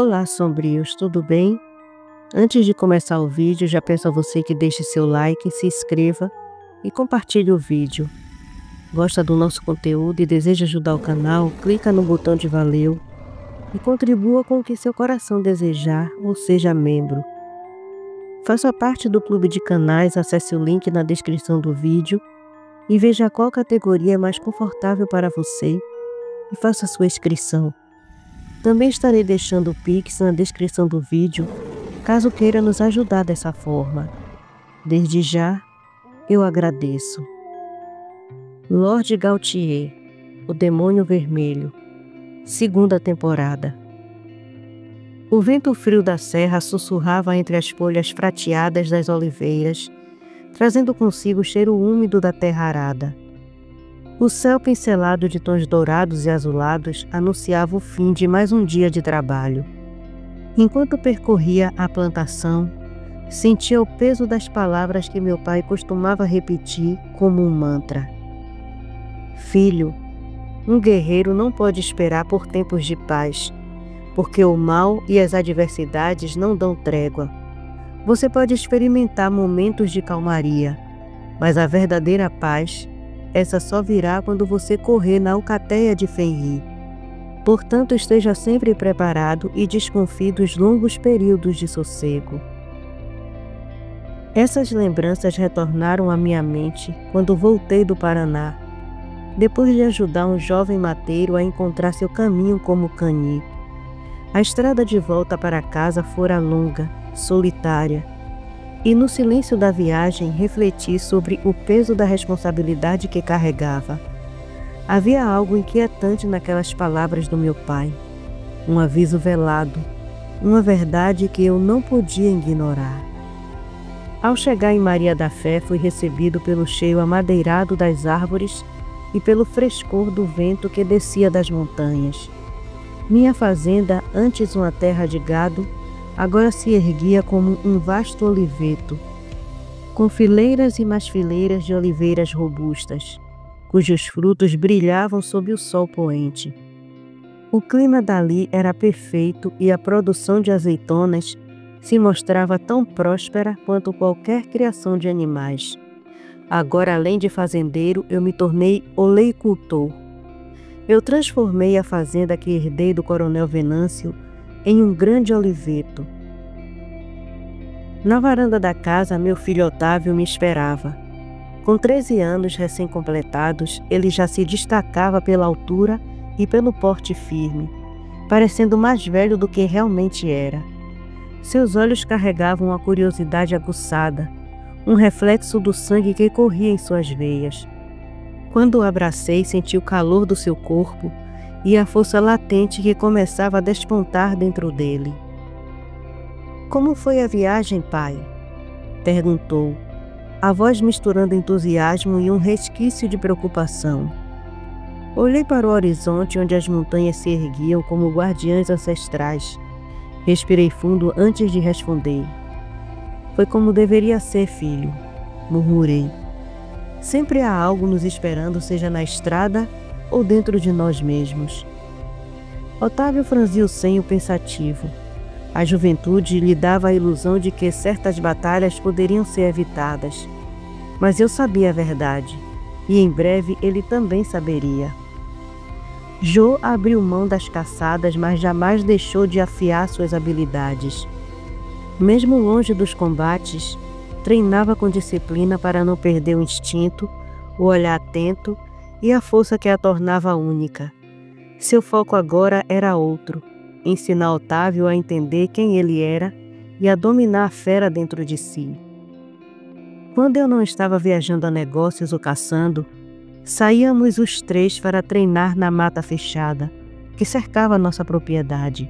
Olá, sombrios, tudo bem? Antes de começar o vídeo, já peço a você que deixe seu like, se inscreva e compartilhe o vídeo. Gosta do nosso conteúdo e deseja ajudar o canal? Clica no botão de valeu e contribua com o que seu coração desejar ou seja membro. Faça parte do clube de canais, acesse o link na descrição do vídeo e veja qual categoria é mais confortável para você e faça sua inscrição. Também estarei deixando o Pix na descrição do vídeo, caso queira nos ajudar dessa forma. Desde já, eu agradeço. Lord Gautier, o Demônio Vermelho, segunda temporada. O vento frio da serra sussurrava entre as folhas prateadas das oliveiras, trazendo consigo o cheiro úmido da terra arada. O céu pincelado de tons dourados e azulados anunciava o fim de mais um dia de trabalho. Enquanto percorria a plantação, sentia o peso das palavras que meu pai costumava repetir como um mantra. Filho, um guerreiro não pode esperar por tempos de paz, porque o mal e as adversidades não dão trégua. Você pode experimentar momentos de calmaria, mas a verdadeira paz, essa só virá quando você correr na alcateia de Fenrir. Portanto, esteja sempre preparado e desconfie dos longos períodos de sossego. Essas lembranças retornaram à minha mente quando voltei do Paraná, depois de ajudar um jovem mateiro a encontrar seu caminho como cani. A estrada de volta para casa fora longa, solitária, e no silêncio da viagem refleti sobre o peso da responsabilidade que carregava. Havia algo inquietante naquelas palavras do meu pai, um aviso velado, uma verdade que eu não podia ignorar. Ao chegar em Maria da Fé, fui recebido pelo cheiro amadeirado das árvores e pelo frescor do vento que descia das montanhas. Minha fazenda, antes uma terra de gado, agora se erguia como um vasto oliveto, com fileiras e mais fileiras de oliveiras robustas, cujos frutos brilhavam sob o sol poente. O clima dali era perfeito e a produção de azeitonas se mostrava tão próspera quanto qualquer criação de animais. Agora, além de fazendeiro, eu me tornei oleicultor. Eu transformei a fazenda que herdei do coronel Venâncio em um grande oliveto. Na varanda da casa, meu filho Otávio me esperava. Com 13 anos recém-completados, ele já se destacava pela altura e pelo porte firme, parecendo mais velho do que realmente era. Seus olhos carregavam a curiosidade aguçada, um reflexo do sangue que corria em suas veias. Quando o abracei, senti o calor do seu corpo e a força latente que começava a despontar dentro dele. "Como foi a viagem, pai?" perguntou, a voz misturando entusiasmo e um resquício de preocupação. Olhei para o horizonte onde as montanhas se erguiam como guardiãs ancestrais. Respirei fundo antes de responder. "Foi como deveria ser, filho", murmurei. "Sempre há algo nos esperando, seja na estrada ou dentro de nós mesmos." Otávio franziu o senho pensativo. A juventude lhe dava a ilusão de que certas batalhas poderiam ser evitadas. Mas eu sabia a verdade, e em breve ele também saberia. Jô abriu mão das caçadas, mas jamais deixou de afiar suas habilidades. Mesmo longe dos combates, treinava com disciplina para não perder o instinto, o olhar atento e a força que a tornava única. Seu foco agora era outro: ensinar Otávio a entender quem ele era e a dominar a fera dentro de si. Quando eu não estava viajando a negócios ou caçando, saíamos os três para treinar na mata fechada, que cercava nossa propriedade.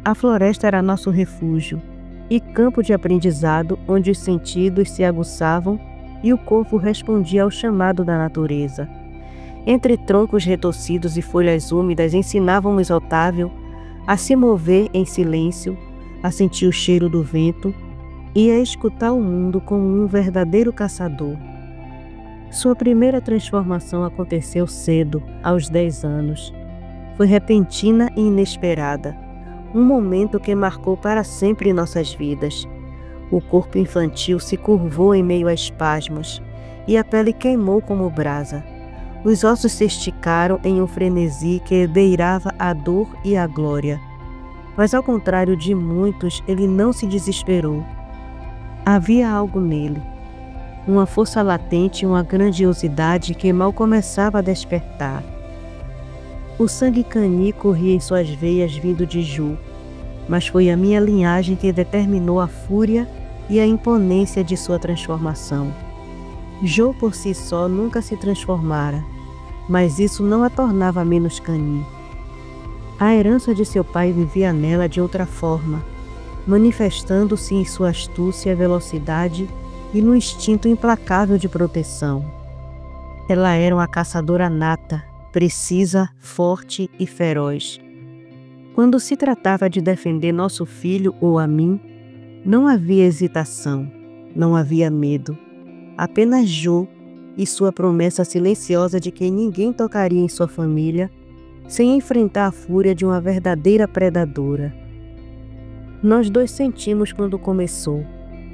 A floresta era nosso refúgio e campo de aprendizado onde os sentidos se aguçavam e o corpo respondia ao chamado da natureza. Entre troncos retorcidos e folhas úmidas, ensinávamos Otávio a se mover em silêncio, a sentir o cheiro do vento e a escutar o mundo como um verdadeiro caçador. Sua primeira transformação aconteceu cedo, aos 10 anos. Foi repentina e inesperada. um momento que marcou para sempre nossas vidas. O corpo infantil se curvou em meio a espasmos, e a pele queimou como brasa. Os ossos se esticaram em um frenesi que beirava a dor e a glória. Mas ao contrário de muitos, ele não se desesperou. Havia algo nele, uma força latente e uma grandiosidade que mal começava a despertar. O sangue cani corria em suas veias vindo de Ju, mas foi a minha linhagem que determinou a fúria e a imponência de sua transformação. Jo por si só nunca se transformara, mas isso não a tornava menos cani. A herança de seu pai vivia nela de outra forma, manifestando-se em sua astúcia, velocidade e no instinto implacável de proteção. Ela era uma caçadora nata, precisa, forte e feroz. Quando se tratava de defender nosso filho ou a mim, não havia hesitação, não havia medo. Apenas Jo e sua promessa silenciosa de que ninguém tocaria em sua família sem enfrentar a fúria de uma verdadeira predadora. Nós dois sentimos quando começou.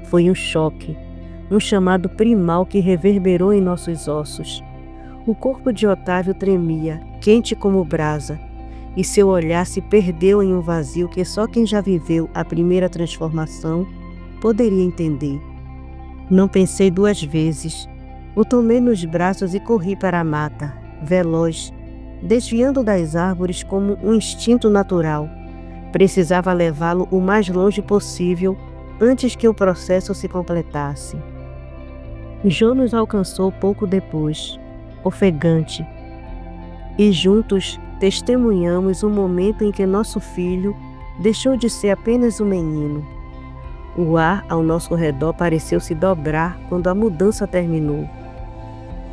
Foi um choque, um chamado primal que reverberou em nossos ossos. O corpo de Otávio tremia, quente como brasa, e seu olhar se perdeu em um vazio que só quem já viveu a primeira transformação poderia entender. Não pensei duas vezes. O tomei nos braços e corri para a mata, veloz, desviando das árvores como um instinto natural. Precisava levá-lo o mais longe possível antes que o processo se completasse. Jo nos alcançou pouco depois, ofegante, e juntos testemunhamos o momento em que nosso filho deixou de ser apenas um menino. O ar ao nosso redor pareceu se dobrar quando a mudança terminou.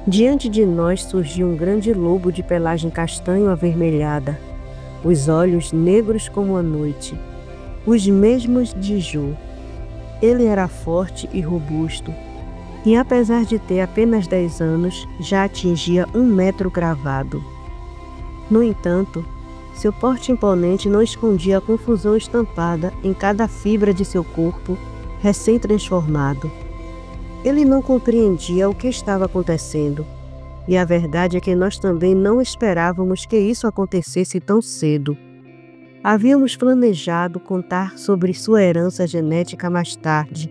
Diante de nós surgiu um grande lobo de pelagem castanho avermelhada, os olhos negros como a noite, os mesmos de Jo. Ele era forte e robusto, e apesar de ter apenas 10 anos, já atingia 1 metro cravado. No entanto, seu porte imponente não escondia a confusão estampada em cada fibra de seu corpo recém-transformado. Ele não compreendia o que estava acontecendo, e a verdade é que nós também não esperávamos que isso acontecesse tão cedo. Havíamos planejado contar sobre sua herança genética mais tarde,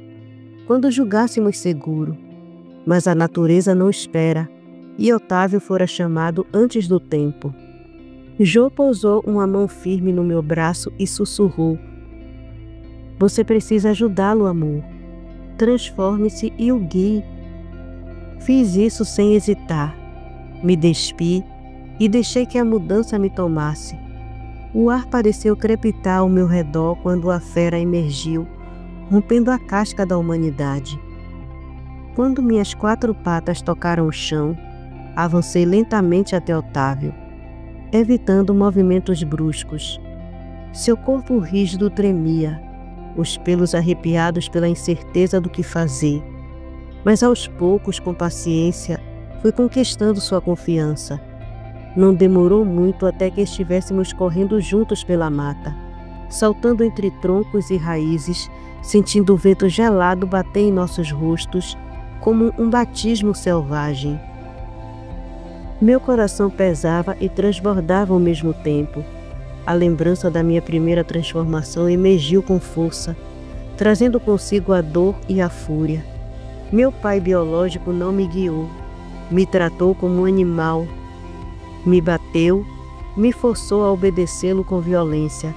quando julgássemos seguro, mas a natureza não espera, e Otávio fora chamado antes do tempo. Jo pousou uma mão firme no meu braço e sussurrou: "Você precisa ajudá-lo, amor. Transforme-se e o guie." Fiz isso sem hesitar. Me despi e deixei que a mudança me tomasse. O ar pareceu crepitar ao meu redor quando a fera emergiu, rompendo a casca da humanidade. Quando minhas 4 patas tocaram o chão, avancei lentamente até Otávio, evitando movimentos bruscos. Seu corpo rígido tremia, os pelos arrepiados pela incerteza do que fazer. Mas aos poucos, com paciência, fui conquistando sua confiança. Não demorou muito até que estivéssemos correndo juntos pela mata, saltando entre troncos e raízes, sentindo o vento gelado bater em nossos rostos como um batismo selvagem. Meu coração pesava e transbordava ao mesmo tempo. A lembrança da minha primeira transformação emergiu com força, trazendo consigo a dor e a fúria. Meu pai biológico não me guiou, me tratou como um animal, me bateu, me forçou a obedecê-lo com violência.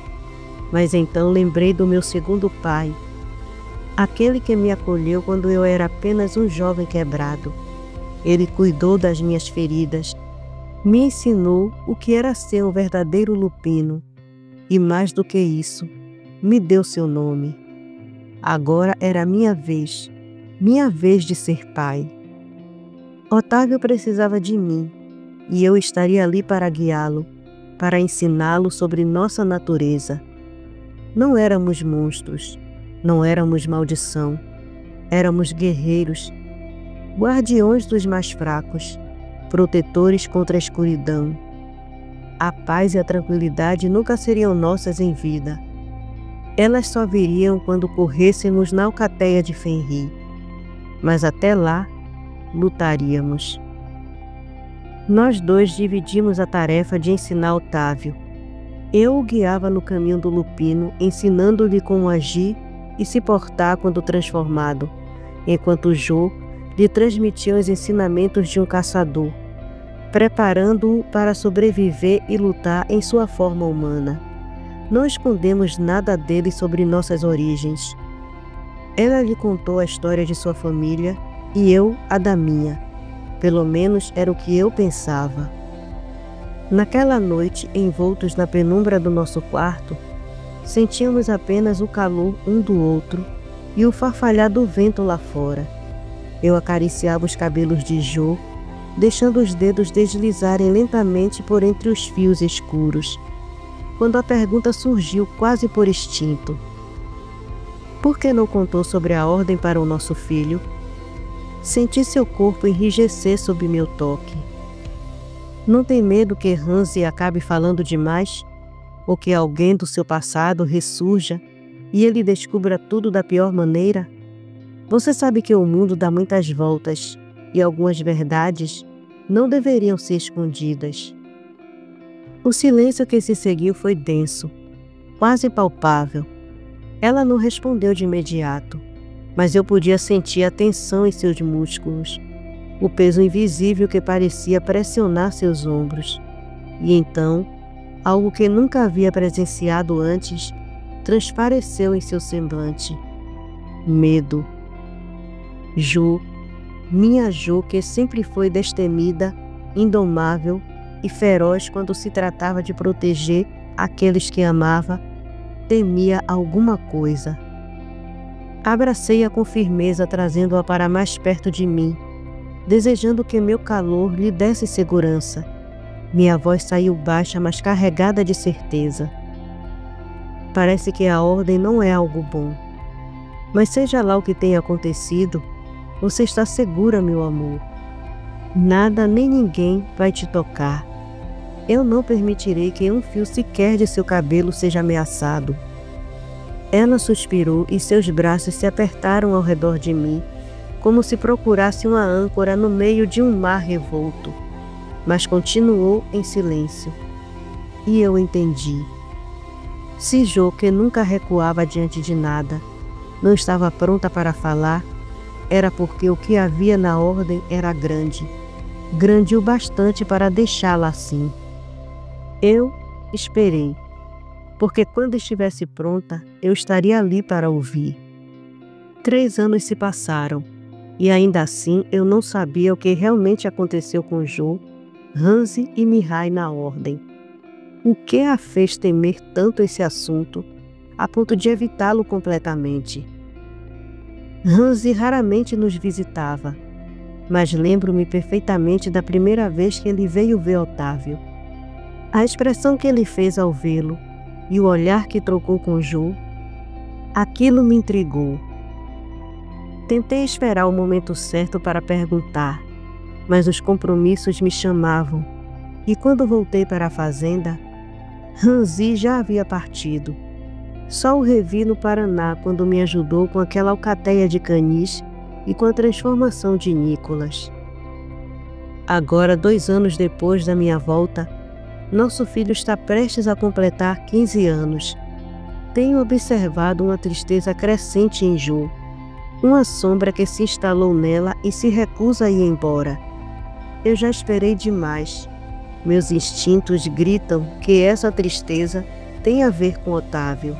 Mas então lembrei do meu segundo pai, aquele que me acolheu quando eu era apenas um jovem quebrado. Ele cuidou das minhas feridas, me ensinou o que era ser um verdadeiro lupino e, mais do que isso, me deu seu nome. Agora era minha vez de ser pai. Otávio precisava de mim e eu estaria ali para guiá-lo, para ensiná-lo sobre nossa natureza. Não éramos monstros, não éramos maldição, éramos guerreiros, guardiões dos mais fracos, protetores contra a escuridão. A paz e a tranquilidade nunca seriam nossas em vida, Elas só viriam quando corrêssemos na alcateia de Fenrir, mas até lá lutaríamos. Nós dois dividimos a tarefa de ensinar Otávio. Eu o guiava no caminho do lupino, ensinando-lhe como agir e se portar quando transformado, enquanto Jô lhe transmitia os ensinamentos de um caçador, preparando-o para sobreviver e lutar em sua forma humana. Não escondemos nada dele sobre nossas origens. Ela lhe contou a história de sua família e eu a da minha. Pelo menos era o que eu pensava. Naquela noite, envoltos na penumbra do nosso quarto, sentíamos apenas o calor um do outro e o farfalhar do vento lá fora. Eu acariciava os cabelos de Jô, deixando os dedos deslizarem lentamente por entre os fios escuros, quando a pergunta surgiu quase por instinto. Por que não contou sobre a ordem para o nosso filho? Senti seu corpo enrijecer sob meu toque. Não tem medo que Hansi acabe falando demais? Ou que alguém do seu passado ressurja e ele descubra tudo da pior maneira? Você sabe que o mundo dá muitas voltas e algumas verdades não deveriam ser escondidas. O silêncio que se seguiu foi denso, quase palpável. Ela não respondeu de imediato, mas eu podia sentir a tensão em seus músculos, o peso invisível que parecia pressionar seus ombros. E então, algo que nunca havia presenciado antes, transpareceu em seu semblante. Medo. Jô, minha Jô, que sempre foi destemida, indomável e feroz quando se tratava de proteger aqueles que amava, temia alguma coisa. Abracei-a com firmeza, trazendo-a para mais perto de mim, desejando que meu calor lhe desse segurança. Minha voz saiu baixa, mas carregada de certeza. Parece que a ordem não é algo bom. Mas seja lá o que tenha acontecido, você está segura, meu amor. Nada nem ninguém vai te tocar. Eu não permitirei que um fio sequer de seu cabelo seja ameaçado. Ela suspirou e seus braços se apertaram ao redor de mim, como se procurasse uma âncora no meio de um mar revolto, mas continuou em silêncio. E eu entendi. Se Jô, que nunca recuava diante de nada, não estava pronta para falar, era porque o que havia na ordem era grande, grande o bastante para deixá-la assim. Eu esperei, porque quando estivesse pronta, eu estaria ali para ouvir. 3 anos se passaram, e ainda assim eu não sabia o que realmente aconteceu com Jô, Hansi e Mihai na ordem. O que a fez temer tanto esse assunto, a ponto de evitá-lo completamente? Hansi raramente nos visitava, mas lembro-me perfeitamente da primeira vez que ele veio ver Otávio. A expressão que ele fez ao vê-lo e o olhar que trocou com Jô, aquilo me intrigou. Tentei esperar o momento certo para perguntar, mas os compromissos me chamavam, e quando voltei para a fazenda, Hansi já havia partido. Só o revi no Paraná quando me ajudou com aquela alcateia de canis e com a transformação de Nicolas. Agora, 2 anos depois da minha volta, nosso filho está prestes a completar 15 anos. Tenho observado uma tristeza crescente em Jô, uma sombra que se instalou nela e se recusa a ir embora. Eu já esperei demais. Meus instintos gritam que essa tristeza tem a ver com Otávio.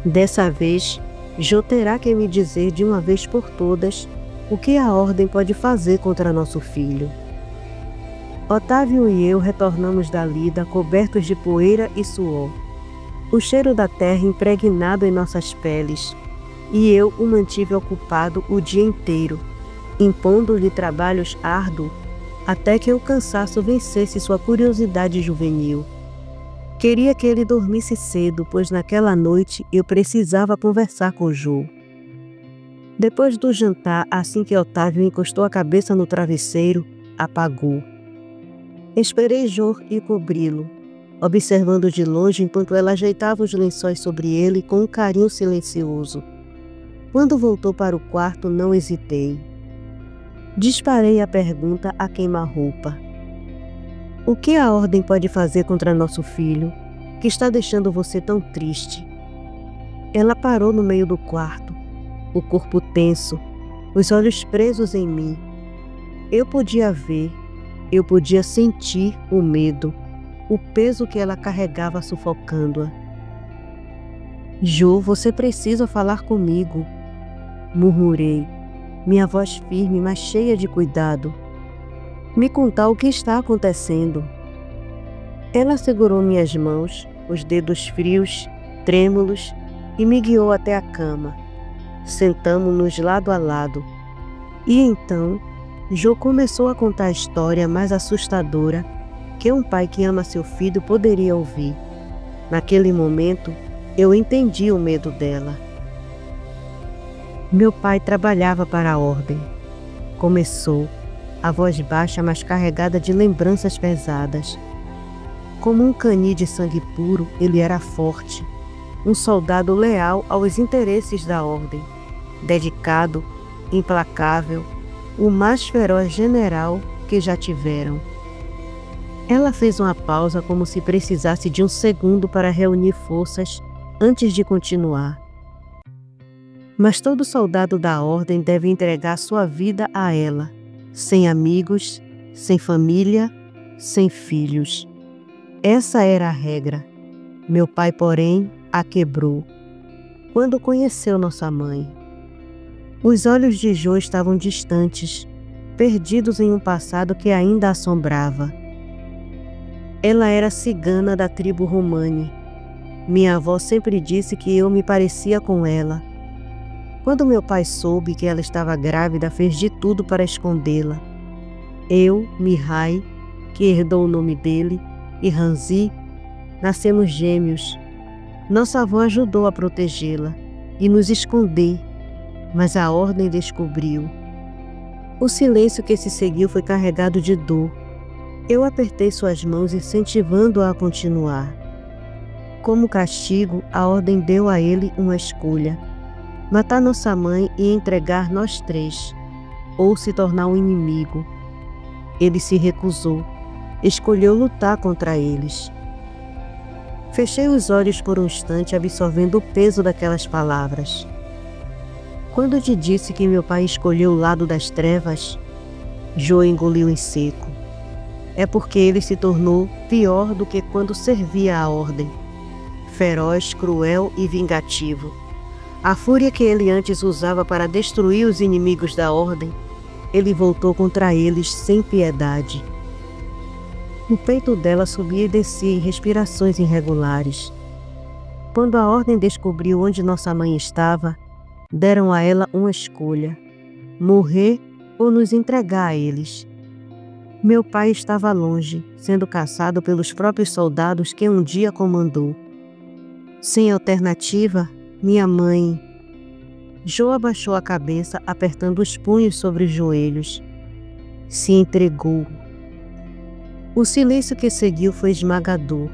Dessa vez, Jô terá que me dizer de uma vez por todas o que a ordem pode fazer contra nosso filho. Otávio e eu retornamos da lida cobertos de poeira e suor, o cheiro da terra impregnado em nossas peles, e eu o mantive ocupado o dia inteiro, impondo-lhe trabalhos árduos até que o cansaço vencesse sua curiosidade juvenil. Queria que ele dormisse cedo, pois naquela noite eu precisava conversar com Jô. Depois do jantar, assim que Otávio encostou a cabeça no travesseiro, apagou. Esperei Jô ir cobri-lo, observando de longe enquanto ela ajeitava os lençóis sobre ele com um carinho silencioso. Quando voltou para o quarto, não hesitei. Disparei a pergunta a queima-roupa. O que a ordem pode fazer contra nosso filho, que está deixando você tão triste? Ela parou no meio do quarto, o corpo tenso, os olhos presos em mim. Eu podia ver, eu podia sentir o medo, o peso que ela carregava sufocando-a. Jo, você precisa falar comigo, murmurei, minha voz firme, mas cheia de cuidado. Me contar o que está acontecendo. Ela segurou minhas mãos, os dedos frios, trêmulos, e me guiou até a cama. Sentamo-nos lado a lado. E então, Jo começou a contar a história mais assustadora que um pai que ama seu filho poderia ouvir. Naquele momento, eu entendi o medo dela. Meu pai trabalhava para a ordem. Começou, a voz baixa, mas carregada de lembranças pesadas. Como um cani de sangue puro, ele era forte, um soldado leal aos interesses da ordem, dedicado, implacável, o mais feroz general que já tiveram. Ela fez uma pausa como se precisasse de um segundo para reunir forças antes de continuar. Mas todo soldado da ordem deve entregar sua vida a ela, sem amigos, sem família, sem filhos. Essa era a regra. Meu pai, porém, a quebrou. Quando conheceu nossa mãe. Os olhos de Jo estavam distantes, perdidos em um passado que ainda a assombrava. Ela era cigana da tribo Romani. Minha avó sempre disse que eu me parecia com ela. Quando meu pai soube que ela estava grávida, fez de tudo para escondê-la. Eu, Mihai, que herdou o nome dele, e Hanzi, nascemos gêmeos. Nossa avó ajudou a protegê-la e nos esconder, mas a ordem descobriu. O silêncio que se seguiu foi carregado de dor. Eu apertei suas mãos, incentivando-a a continuar. Como castigo, a ordem deu a ele uma escolha: matar nossa mãe e entregar nós três, ou se tornar um inimigo. Ele se recusou, escolheu lutar contra eles. Fechei os olhos por um instante, absorvendo o peso daquelas palavras. Quando te disse que meu pai escolheu o lado das trevas, Jo engoliu em seco. É porque ele se tornou pior do que quando servia à ordem. Feroz, cruel e vingativo. A fúria que ele antes usava para destruir os inimigos da ordem, ele voltou contra eles sem piedade. O peito dela subia e descia em respirações irregulares. Quando a ordem descobriu onde nossa mãe estava, deram a ela uma escolha: morrer ou nos entregar a eles. Meu pai estava longe, sendo caçado pelos próprios soldados que um dia comandou. Sem alternativa, minha mãe... Jo abaixou a cabeça, apertando os punhos sobre os joelhos. Se entregou. O silêncio que seguiu foi esmagador.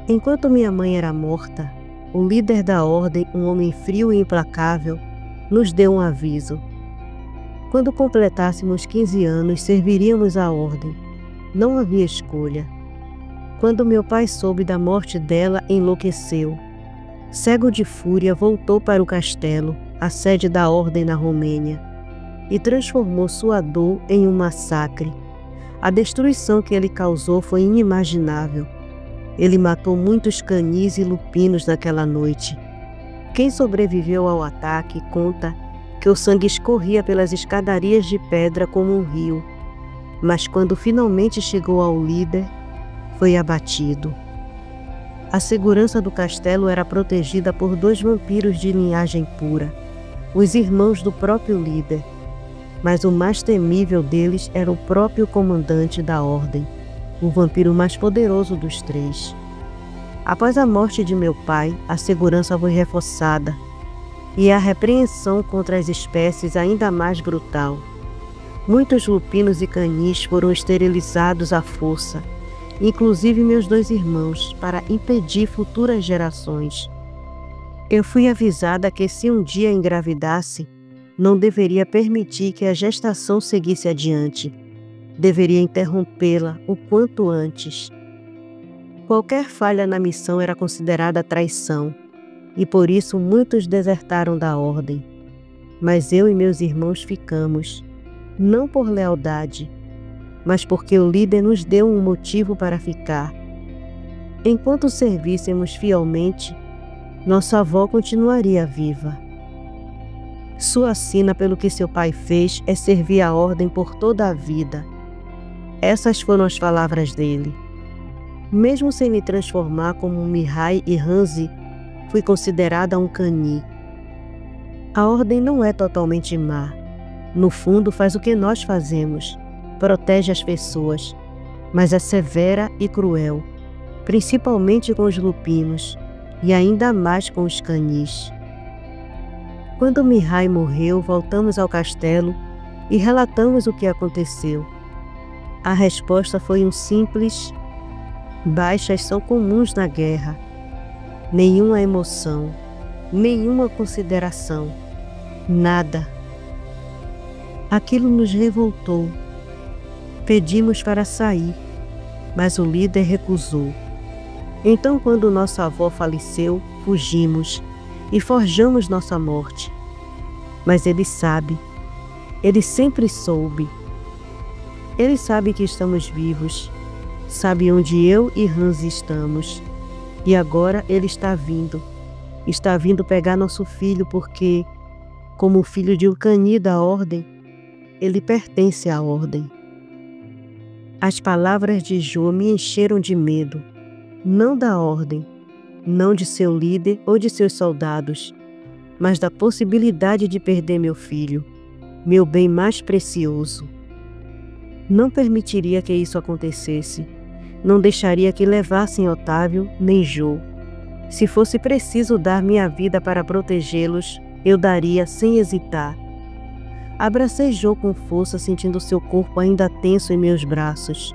Enquanto minha mãe era morta, o líder da ordem, um homem frio e implacável, nos deu um aviso. Quando completássemos 15 anos, serviríamos à ordem. Não havia escolha. Quando meu pai soube da morte dela, enlouqueceu. Cego de fúria, voltou para o castelo, a sede da ordem na Romênia, e transformou sua dor em um massacre. A destruição que ele causou foi inimaginável. Ele matou muitos canis e lupinos naquela noite. Quem sobreviveu ao ataque conta que o sangue escorria pelas escadarias de pedra como um rio, mas quando finalmente chegou ao líder, foi abatido. A segurança do castelo era protegida por 2 vampiros de linhagem pura, os irmãos do próprio líder, mas o mais temível deles era o próprio comandante da ordem, o vampiro mais poderoso dos 3. Após a morte de meu pai, a segurança foi reforçada e a repreensão contra as espécies ainda mais brutal. Muitos lupinos e canis foram esterilizados à força inclusive meus 2 irmãos, para impedir futuras gerações. Eu fui avisada que se um dia engravidasse, não deveria permitir que a gestação seguisse adiante. Deveria interrompê-la o quanto antes. Qualquer falha na missão era considerada traição, e por isso muitos desertaram da ordem. Mas eu e meus irmãos ficamos, não por lealdade, mas porque o líder nos deu um motivo para ficar. Enquanto servíssemos fielmente, nossa avó continuaria viva. Sua sina pelo que seu pai fez é servir a ordem por toda a vida. Essas foram as palavras dele. Mesmo sem me transformar como Mihai e Hanzi, fui considerada um cani. A ordem não é totalmente má. No fundo, faz o que nós fazemos, protege as pessoas, mas é severa e cruel, principalmente com os lupinos e ainda mais com os canis. Quando Mihai morreu, voltamos ao castelo e relatamos o que aconteceu. A resposta foi um simples: baixas são comuns na guerra. Nenhuma emoção, nenhuma consideração, nada. Aquilo nos revoltou. Pedimos para sair, mas o líder recusou. Então, quando nossa avó faleceu, fugimos e forjamos nossa morte. Mas ele sabe, ele sempre soube. Ele sabe que estamos vivos, sabe onde eu e Hanzi estamos. E agora ele está vindo pegar nosso filho porque, como filho de um cani da ordem, ele pertence à ordem. As palavras de Jo me encheram de medo, não da ordem, não de seu líder ou de seus soldados, mas da possibilidade de perder meu filho, meu bem mais precioso. Não permitiria que isso acontecesse. Não deixaria que levassem Otávio nem Jo. Se fosse preciso dar minha vida para protegê-los, eu daria sem hesitar. Abracei Jo com força, sentindo seu corpo ainda tenso em meus braços.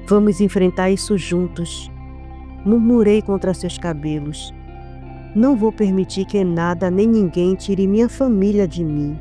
Vamos enfrentar isso juntos, murmurei contra seus cabelos. Não vou permitir que nada nem ninguém tire minha família de mim.